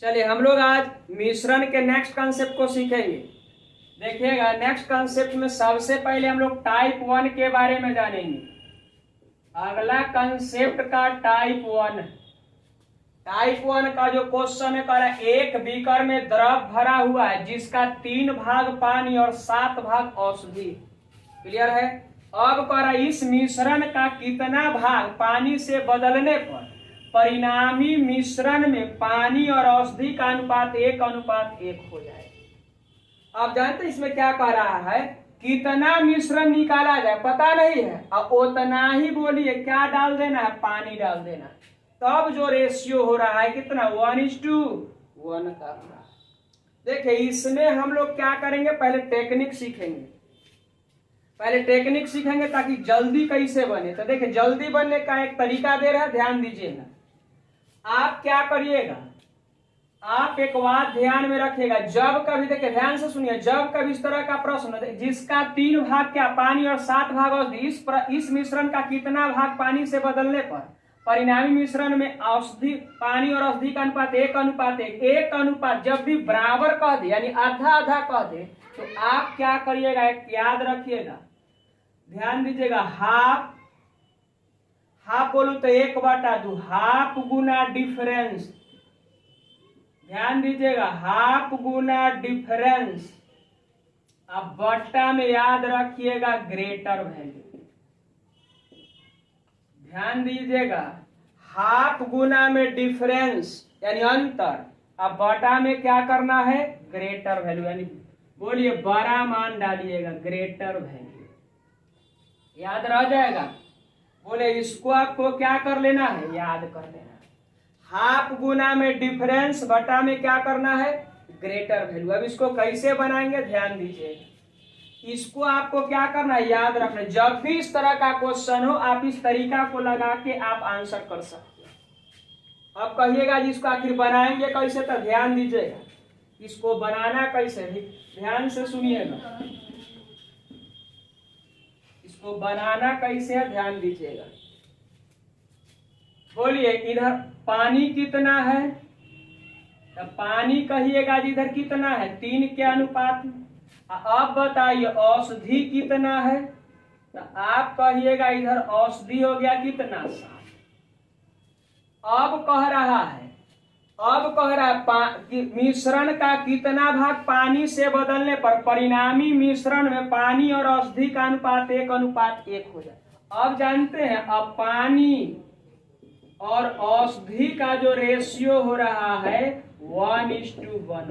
चलिए हम लोग आज मिश्रण के नेक्स्ट कॉन्सेप्ट को सीखेंगे। देखिएगा, नेक्स्ट कॉन्सेप्ट में सबसे पहले हम लोग टाइप 1 के बारे में जानेंगे। अगला कॉन्सेप्ट का टाइप 1। टाइप 1 का जो क्वेश्चन है, कह रहा है एक बीकर में द्रव भरा हुआ है जिसका 3 भाग पानी और 7 भाग औषधि। क्लियर है। अब कह रहा है इस मिश्रण का कितना भाग पानी से बदलने पर परिणामी मिश्रण में पानी और औषधि का अनुपात 1:1 हो जाएगा। अब जानते हैं इसमें क्या कह रहा है, कितना मिश्रण निकाला जाए पता नहीं है, और उतना ही बोलिए क्या डाल देना है, पानी डाल देना। तब जो रेशियो हो रहा है कितना, 1:1 का हो रहा है। देखिए इसमें हम लोग क्या करेंगे, पहले टेक्निक सीखेंगे। ताकि जल्दी कैसे बने। तो देखिए जल्दी बनने का एक तरीका दे रहा है, ध्यान दीजिएगा। आप क्या करिएगा, आप एक बात ध्यान में रखिएगा, जब कभी, देखिए ध्यान से सुनिए, जब कभी इस तरह का प्रश्न जिसका 3 भाग क्या पानी और 7 भाग औषधि, इस मिश्रण का कितना भाग पानी से बदलने पर परिणामी मिश्रण में औषधि, पानी और औषधि का अनुपात 1:1 जब भी बराबर कह दे यानी आधा आधा कह दे, तो आप क्या करिएगा, एक याद रखिएगा, ध्यान दीजिएगा, हाफ बोलू तो 1/2, हाफ गुना डिफरेंस। ध्यान दीजिएगा, हाफ गुना डिफरेंस। अब बट्टा में याद रखिएगा ग्रेटर वैल्यू। ध्यान दीजिएगा, हाफ गुना में डिफरेंस यानी अंतर, अब बटा में क्या करना है, ग्रेटर वैल्यू, यानी बोलिए बड़ा मान डालिएगा, ग्रेटर वैल्यू। याद रह जाएगा। बोले इसको आपको क्या कर लेना है, याद कर लेना है। हाफ गुना में डिफरेंस, बटा में क्या करना है, ग्रेटर वैल्यू। अब इसको कैसे बनाएंगे, ध्यान दीजिए। इसको आपको क्या करना है, याद रखना। जब भी इस तरह का क्वेश्चन हो, आप इस तरीका को लगा के आप आंसर कर सकते हैं। अब कहिएगा जिसको आखिर बनाएंगे कैसे, तो ध्यान दीजिएगा, इसको बनाना कैसे, ध्यान से सुनिएगा। इसको बनाना कैसे है, ध्यान दीजिएगा। बोलिए इधर पानी कितना है, तो पानी कहिएगा इधर कितना है, 3 के अनुपात में। अब बताइए औषधि कितना है, तो आप कहिएगा इधर औषधि हो गया कितना, 7। अब कह रहा है कि मिश्रण का कितना भाग पानी से बदलने पर परिणामी मिश्रण में पानी और औषधि का अनुपात 1:1 हो जाए। अब जानते हैं, अब पानी और औषधि का जो रेशियो हो रहा है 1:1 हो रहा है।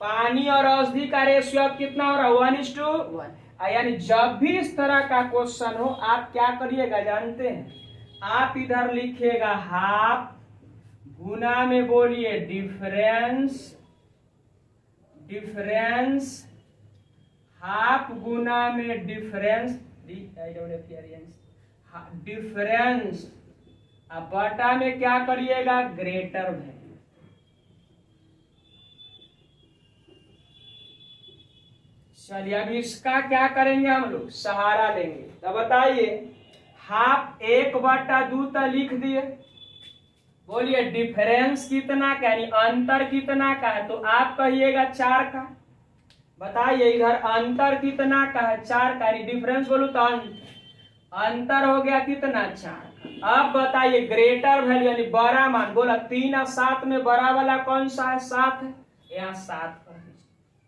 पानी और औषधि का रेशियो अब कितना हो रहा है, 1:1। यानी जब भी इस तरह का क्वेश्चन हो, आप क्या करिएगा जानते हैं, आप इधर लिखिएगा हाफ गुना में बोलिए डिफरेंस, हाफ गुना में डिफरेंस, अब बटा में क्या करिएगा, ग्रेटर वैल्यू। चलिए अब इसका क्या करेंगे, हम लोग सहारा लेंगे। तो बताइए, हाफ 1/2 तो लिख दिए। बोलिए डिफरेंस कितना का, यानी अंतर कितना का है, तो आप कहिएगा 4 का। बताइए इधर अंतर कितना का है, 4 का, यानी डिफरेंस बोलू तो अंतर हो गया कितना, 4 का। अब बताइए ग्रेटर वैल्यू यानी बड़ा मान, बोला 3 और 7 में बड़ा वाला कौन सा है, 7 है, यहाँ 7 कर दीजिए।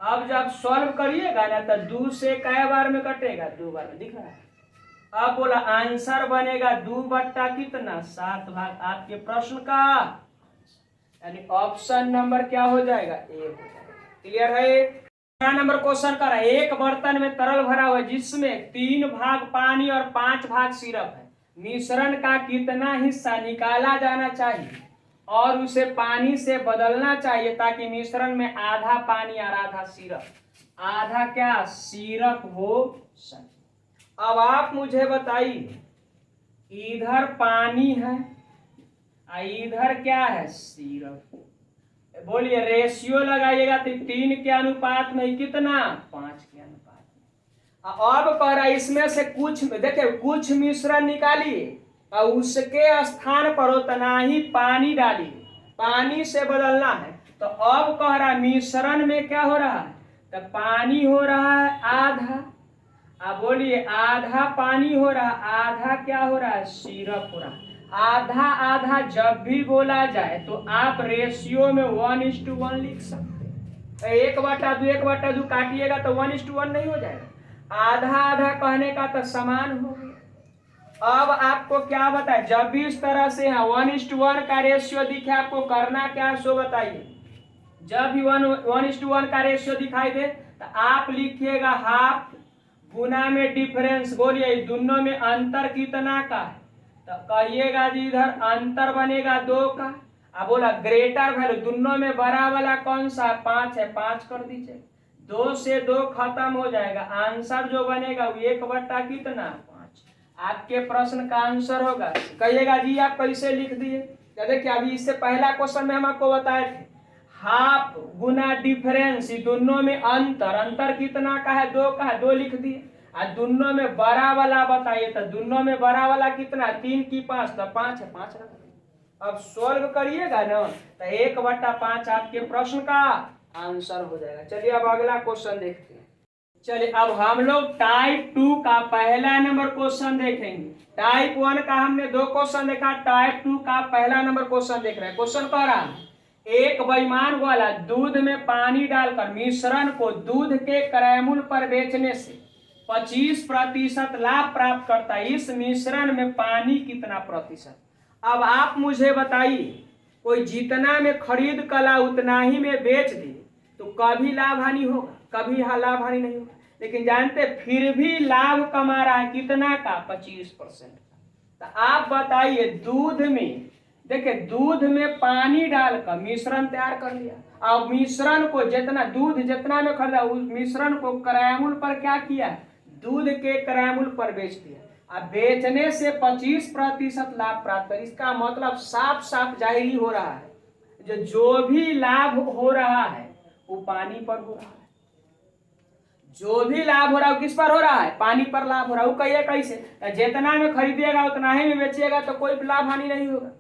अब जब सॉल्व करिएगा ना, तो 2 से कै बार में कटेगा, 2 बार में, दिख रहा है। अब बोला आंसर बनेगा 2/7 भाग आपके प्रश्न का, यानी ऑप्शन नंबर क्या हो जाएगा, 1 हो जाएगा। क्लियर है। दूसरा नंबर क्वेश्चन कर रहा है, एक बर्तन में तरल भरा हुआ है जिसमें 3 भाग पानी और 5 भाग सिरप है। मिश्रण का कितना हिस्सा निकाला जाना चाहिए और उसे पानी से बदलना चाहिए ताकि मिश्रण में आधा पानी और आधा सिरप, आधा क्या सिरप हो सके। अब आप मुझे बताइए, इधर पानी है और इधर क्या है, सिरप। बोलिए रेशियो लगाइएगा तो 3 के अनुपात में कितना, 5 के अनुपात में। अब कह रहा है इसमें से कुछ, देखिए कुछ मिश्रण निकालिए और उसके स्थान पर उतना ही पानी डालिए। पानी से बदलना है। तो अब कह रहा है मिश्रण में क्या हो रहा है, तो पानी हो रहा है आधा। अब बोलिए आधा पानी हो रहा, आधा क्या हो रहा है, सिरप हो रहा। आधा आधा जब भी बोला जाए तो आप रेशियो में 1:1 लिख सकते। 1/2 काटिएगा तो 1:1 नहीं हो जाएगा। आधा आधा कहने का तो समान हो गया। अब आपको क्या बताए, जब भी इस तरह से 1:1 का रेशियो दिखे आपको करना क्या, सो बताइए। जब भी 1:1 का रेशियो दिखाई दे तो आप लिखिएगा हाफ गुना में डिफरेंस। बोलिए दोनों में अंतर कितना का है, तो कहिएगा जी इधर अंतर बनेगा 2 का। अब बोला ग्रेटर वैल्यू दोनों में बड़ा वाला कौन सा, 5 है, 5 कर दीजिए। 2 से 2 खत्म हो जाएगा। आंसर जो बनेगा वो 1/5 आपके प्रश्न का आंसर होगा। कहिएगा जी आप कैसे लिख दिए, देखिए अभी इससे पहला क्वेश्चन में हम आपको बताए थे हाफ गुना डिफरेंस, दोनों में अंतर, अंतर कितना का है, 2 का है, 2 लिख दिए। और दोनों में बड़ा वाला बताइए, तो दोनों में बड़ा वाला कितना, 3 की 5, तो 5 है, 5 रख दिए। अब सोल्व करिएगा ना तो 1/5 आपके प्रश्न का आंसर हो जाएगा। चलिए अब अगला क्वेश्चन देखते हैं। चलिए अब हम लोग टाइप 2 का पहला नंबर क्वेश्चन देखेंगे। टाइप 1 का हमने 2 क्वेश्चन देखा, टाइप 2 का पहला नंबर क्वेश्चन देख रहे हैं। क्वेश्चन कह रहा है एक बेईमान वाला दूध में पानी डालकर मिश्रण को दूध के क्रयमूल्य पर बेचने से 25% लाभ प्राप्त करता है। इस मिश्रण में पानी कितना प्रतिशत। अब आप मुझे बताइए, कोई जितना में खरीद कला उतना ही में बेच दे तो कभी लाभ हानि होगा, कभी लाभ हानि नहीं होगा। लेकिन जानते फिर भी लाभ कमा रहा है कितना का, 25% का। तो आप बताइए दूध में, देखिए दूध में पानी डालकर मिश्रण तैयार कर लिया। अब मिश्रण को जितना दूध जितना में खरीदा उस मिश्रण को क्रयमूल्य पर क्या किया, दूध के क्रयमूल्य पर बेच दिया। अब बेचने से 25% लाभ प्राप्त कर, इसका मतलब साफ साफ जाहिर हो रहा है जो भी लाभ हो रहा है वो पानी पर हो रहा है। जो भी लाभ हो रहा है किस पर हो रहा है, पानी पर लाभ हो रहा है। वो कहिए कैसे, जितना में खरीदिएगा उतना ही में बेचिएगा तो कोई लाभ हानि नहीं होगा।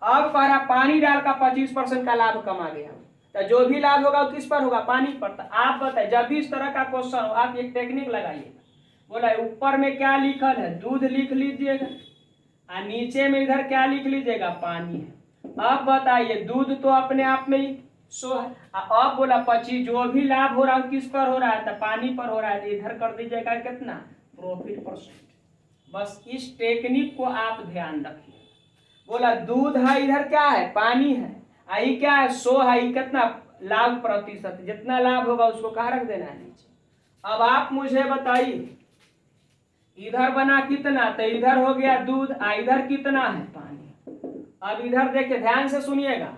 अब कह रहा पानी डालकर 25% का लाभ कमा गया, तो जो भी लाभ होगा वो किस पर होगा, पानी पर। तो आप बताइए जब भी इस तरह का क्वेश्चन हो आप एक टेक्निक लगाइएगा। बोला ऊपर में क्या लिखल है, दूध लिख लीजिएगा और नीचे में इधर क्या लिख लीजिएगा, पानी है। अब बताइए दूध तो अपने आप में ही सो है। अब बोला 25 जो भी लाभ हो रहा है किस पर हो रहा है, तो पानी पर हो रहा है। तो इधर कर दीजिएगा कितना, प्रॉफिट %। बस इस टेक्निक को आप ध्यान रखिए। बोला दूध है, इधर क्या है, पानी है, आई क्या है, 100 है, कितना लाभ प्रतिशत, जितना लाभ होगा उसको कहाँ रख देना है, नीचे। अब आप मुझे बताइए इधर बना कितना, तो इधर हो गया दूध, इधर कितना है, पानी। अब इधर देखिए ध्यान से सुनिएगा,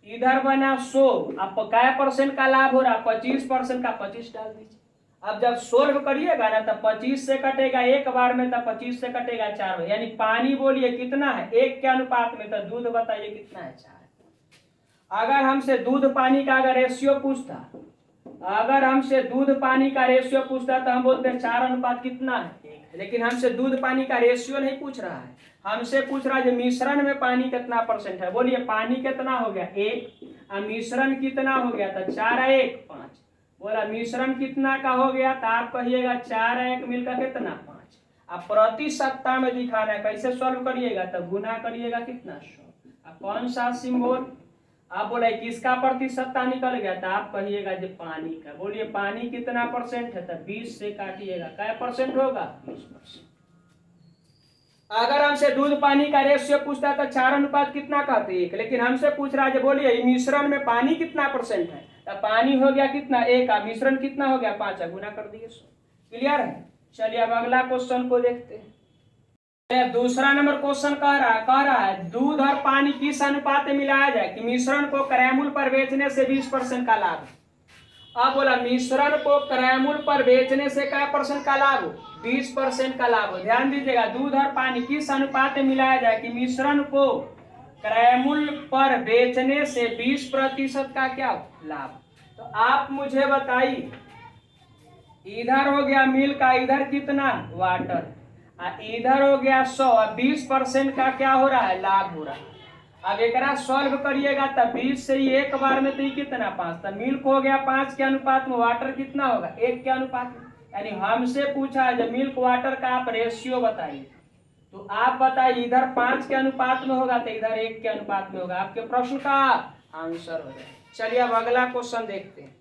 इधर बना 100, अब क्या % का लाभ हो रहा, 25% का, 25 डाल दीजिए। अब जब सोल्व करिएगा ना तो 25 से कटेगा एक बार में, तो 25 से कटेगा 4 बार, यानी पानी बोलिए कितना है 1 के अनुपात में, तो दूध बताइए कितना है, 4। अगर हमसे दूध पानी का अगर रेशियो पूछता, अगर हमसे दूध पानी का रेशियो पूछता तो हम बोलते 4 कितना है, 1। लेकिन हमसे दूध पानी का रेशियो नहीं पूछ रहा है, हमसे पूछ रहा है मिश्रण में पानी कितना % है। बोलिए पानी कितना हो गया 1 और मिश्रण कितना हो गया, तो 4 1 5। बोला मिश्रण कितना का हो गया, तो आप कहिएगा 4 1 मिलकर कितना 5। अब प्रतिशत में दिखाना है, कैसे सॉल्व करिएगा, तो गुना करिएगा कितना 100। अब कौन सा सिंबल, आप बोले किसका प्रतिशत निकल गया, तो आप कहिएगा जो पानी का। बोलिए पानी कितना % है, तो 20 से काटिएगा, क्या % होगा, 20%। अगर हमसे दूध पानी का रेशियो पूछता तो 4 कितना कहते 1, लेकिन हमसे पूछ रहा है बोलिए मिश्रण में पानी कितना % है, तो पानी हो गया कितना 1, मिश्रण कितना हो गया 5, गुना कर दिए 100। क्लियर है। चलिए अब अगला क्वेश्चन को देखते हैं। दूसरा नंबर क्वेश्चन कह रहा है दूध और पानी किस अनुपात में मिलाया जाए कि मिश्रण को क्रयमूल्य पर बेचने से 20% का लाभ। अब बोला मिश्रण को क्रयमूल्य पर बेचने से क्या % का लाभ हो, 20% का लाभ हो। ध्यान दीजिएगा दूध और पानी किस अनुपात में मिलाया जाए कि मिश्रण को क्रयमूल्य पर बेचने से 20% का क्या लाभ। तो आप मुझे बताइए इधर हो गया मिल्क का, इधर कितना वाटर, इधर हो गया 100, 20% का क्या हो रहा है, लाभ हो रहा है। अब एकरा सॉल्व करिएगा तब 20 से ही एक बार में तो ये कितना 5, तो मिल्क हो गया 5 के अनुपात में, वाटर कितना होगा 1 के अनुपात में। यानी हमसे पूछा है जो मिल्क वाटर का आप रेशियो बताइए, तो आप बताइए इधर 5 के अनुपात में होगा तो इधर 1 के अनुपात में होगा, आपके प्रश्न का आंसर हो जाएगा। चलिए अब अगला क्वेश्चन देखते हैं।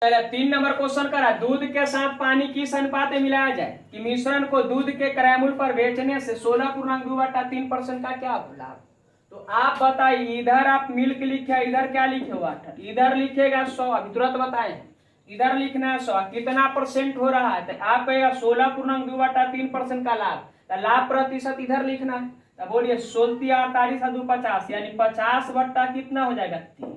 चलिए 3 नंबर क्वेश्चन करा, दूध के साथ पानी किस अनुपात में मिलाया जाए कि मिश्रण को दूध के क्रय मूल्य पर बेचने से 16.2/3% का क्या लाभ। तो आप बताइए, इधर आप मिल्क लिखे, इधर क्या लिखे वाटर, इधर लिखेगा 100, अभी तुरंत बताएं, इधर लिखना है 100, कितना परसेंट हो रहा है, तो आप कहेगा 16.2/3% का लाभ, तो लाभ प्रतिशत इधर लिखना है, तो बोलिए 16 48 यानी 50 बट्टा कितना हो जाएगा 3,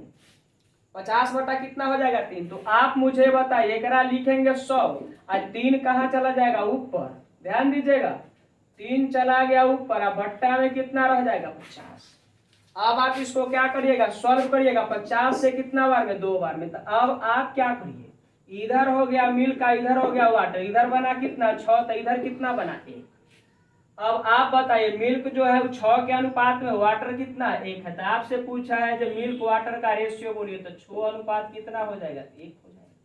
50 बट्टा कितना हो जाएगा 3। तो आप मुझे बताइए, एकरा लिखेंगे 100 और 3 कहाँ चला जाएगा ऊपर, ध्यान दीजिएगा 3 चला गया ऊपर, अब भट्टा में कितना रह जाएगा 50। अब आप इसको क्या करिएगा सॉल्व करिएगा, 50 से कितना बार में 2 बार में, तो अब आप क्या करिए, इधर हो गया मिल्क का, इधर हो गया वाटर, इधर बना कितना 6, तो इधर कितना बना 1। अब आप बताइए मिल्क जो है 6 के अनुपात में, वाटर कितना 1 है, तो आपसे पूछा है जो मिल्क वाटर का रेशियो बोलिए, तो 6 अनुपात कितना हो जाएगा 1 हो जाएगा,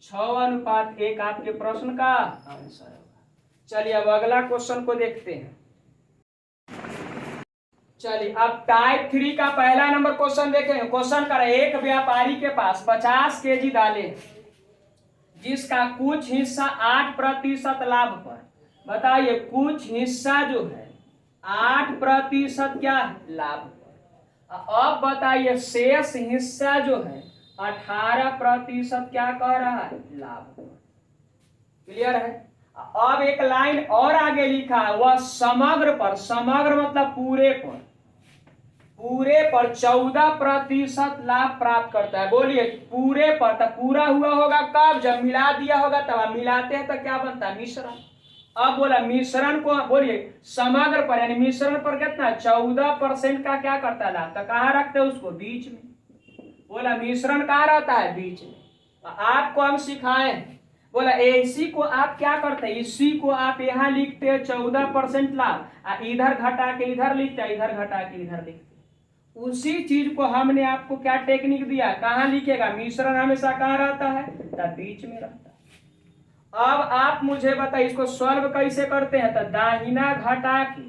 6:1 आपके प्रश्न का आंसर होगा। चलिए अब अगला क्वेश्चन को देखते हैं। चलिए अब टाइप 3 का पहला नंबर क्वेश्चन देखें। क्वेश्चन कर, एक व्यापारी के पास 50 केजी दालें जिसका कुछ हिस्सा 8% लाभ पर, बताइए कुछ हिस्सा जो है 8% क्या है लाभ पर, अब बताइए शेष हिस्सा जो है 18% क्या कह रहा है लाभ पर। क्लियर है। अब एक लाइन और आगे लिखा है, वह समग्र पर, समग्र मतलब पूरे पर 14% लाभ प्राप्त करता है। बोलिए पूरे पर, तो पूरा हुआ होगा कब, जब मिला दिया होगा तब, मिलाते हैं तो क्या बनता है मिश्रण। अब बोला मिश्रण को, बोलिए समग्र पर यानी मिश्रण पर कितना 14% का क्या करता है लाभ, तो कहाँ रखते हैं उसको बीच में। बोला मिश्रण कहाँ रहता है बीच में। आपको हम सिखाए, बोला इसी को आप क्या करते हैं, इसी को आप यहाँ लिखते हैं 14% लाभ, इधर घटा के इधर लिखते हैं, इधर घटा के इधर लिखते हैं। उसी चीज को हमने आपको क्या टेक्निक दिया, कहाँ लिखेगा, मिश्रण हमेशा कहाँ रहता है, तो बीच में रहता है। अब आप मुझे बताइए इसको सॉल्व कैसे करते हैं, तो दाहिना घटा के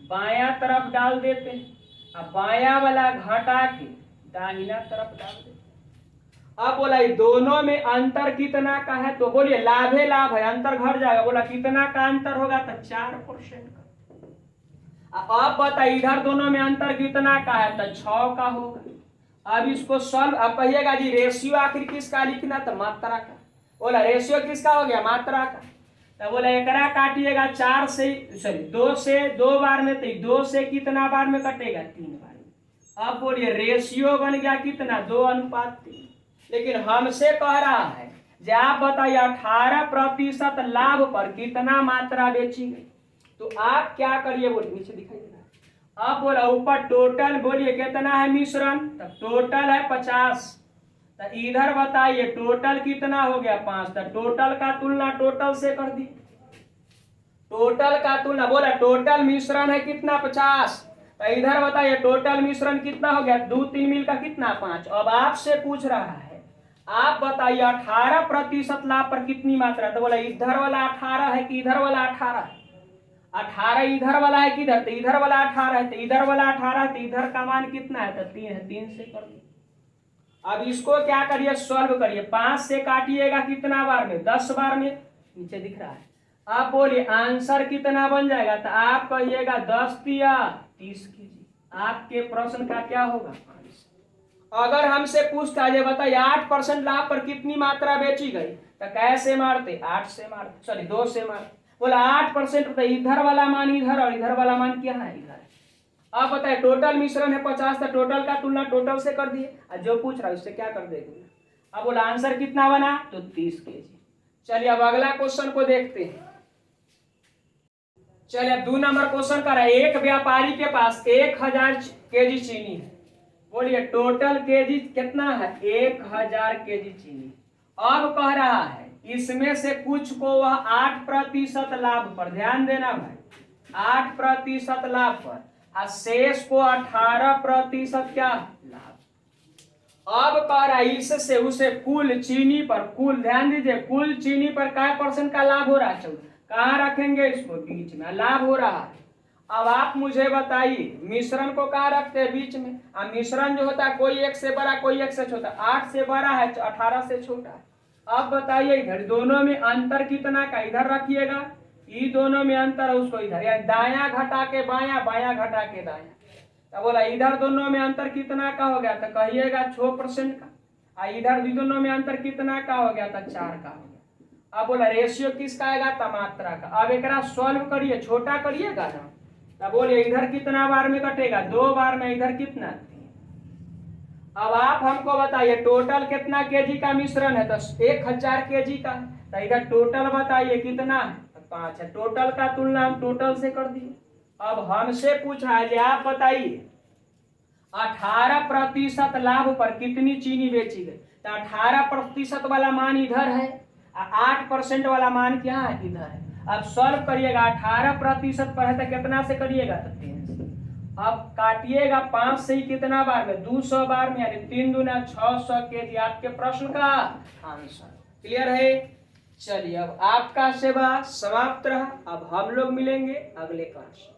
बायां तरफ डाल देते हैं, अब बायां वाला घटा के दाहिना तरफ डाल देते हैं। अब बोला ये दोनों में अंतर कितना का है, तो बोलिए लाभ है, लाभ है, अंतर घट जाएगा। बोला कितना का अंतर होगा, तो 4% का। अब बताइए इधर दोनों में अंतर कितना का है, तो 6 का होगा। अब इसको सॉल्व, अब कहिएगा जी रेशियो आखिर किसका लिखना, तो मात्रा का। बोला रेशियो किसका हो गया, मात्रा का। तो बोला एकरा काटिएगा 4 से, सॉरी 2 से 2 बार में, तो 2 से कितना बार में कटेगा 3 बार में। अब बोलिए रेशियो बन गया कितना 2:3। लेकिन हमसे कह रहा है जो आप बताइए 18% लाभ पर कितना मात्रा बेची गई, तो आप क्या करिए, बोलिए नीचे दिखाई दे रहा है। अब बोला ऊपर टोटल, बोलिए कितना है मिश्रण, तो टोटल है 50, तो इधर बताइए टोटल कितना हो गया 5, तो टोटल का तुलना टोटल से कर दी, टोटल का तुलना, बोला टोटल मिश्रण है कितना 50, तो इधर बताइए टोटल मिश्रण कितना हो गया 2 3 मिल का कितना 5। अब आपसे पूछ रहा है आप बताइए 18% लाभ पर कितनी मात्रा, तो बोला इधर वाला 18 है कि इधर वाला 18 है, 18 इधर वाला है कि इधर, तो इधर वाला 18 है, तो इधर वाला 18, तो इधर का मान कितना है, तो 3 है, 3 से कर दिया। अब इसको क्या करिए सॉल्व करिए, 5 से काटिएगा कितना बार में 10 बार में, नीचे दिख रहा है। आप बोलिए आंसर कितना बन जाएगा, तो आप कहिएगा 10 या 30 कीजिए, आपके प्रश्न का क्या होगा। अगर हमसे पूछता है बताइए 8% लाभ पर कितनी मात्रा बेची गई, तो कैसे मारते 8 से मारते, सॉरी 2 से मारते। बोला 8%, तो इधर वाला मान इधर और इधर वाला मान क्या है इधर। अब बताए टोटल मिश्रण है 50, तो टोटल का तुलना टोटल से कर दिए, और जो पूछ रहा है उससे क्या कर देंगे। अब बोला आंसर कितना बना, तो 30 केजी। चलिए अब अगला क्वेश्चन को देखते हैं। चलिए अब 2 नंबर क्वेश्चन कर रहा है, एक व्यापारी के पास 1000 केजी चीनी है। बोलिए टोटल केजी कितना है 1000 केजी चीनी। अब कह रहा है इसमें से कुछ को वह 8% लाभ पर, ध्यान देना भाई 8% लाभ पर और शेष को 18% क्या लाभ। अब कह रहा है इससे उसे कुल चीनी पर, कुल ध्यान दीजिए, कुल चीनी पर क्या % का लाभ हो रहा है, 14। कहाँ रखेंगे इसको, बीच में लाभ हो रहा है। अब आप मुझे बताइए मिश्रण को कहाँ रखते हैं, बीच में। अब मिश्रण जो होता है कोई एक से बड़ा कोई एक से छोटा, 8 से बड़ा है 18 से छोटा है। अब बताइए इधर दोनों में अंतर कितना का, इधर रखिएगा, ये दोनों में अंतर है उसको इधर, यानी दाया घटा के बाया, बाया घटा के दाया। तो बोला इधर दोनों में अंतर कितना का हो गया, तो कहिएगा 6% का। इधर भी दोनों में अंतर कितना का हो गया, तो 4 का हो गया। अब बोला रेशियो किसका आएगा, तमात्रा का। अब एक सॉल्व करिए, छोटा करिएगा ना, तो बोलिए इधर कितना बार में कटेगा, 2 बार में, इधर कितना। अब आप हमको बताइए टोटल कितना केजी का मिश्रण है, तो 1000 केजी का। तो इधर टोटल बताइए कितना है, तो 5 है। टोटल का तुलना हम टोटल से कर दिए। अब हमसे पूछा है आप बताइए 18% लाभ पर कितनी चीनी बेची गई। तो 18% वाला मान इधर है, 8% वाला मान क्या है, इधर है। अब सॉल्व करिएगा, 18% पर है तो कितना से करिएगा, तो 3 से। अब काटिएगा 5 से ही कितना बार में, 200 बार में, यानी 3 दूना 600 केजी आपके प्रश्न का आंसर। क्लियर है। चलिए अब आपका सेवा समाप्त रहा। अब हम लोग मिलेंगे अगले क्लास।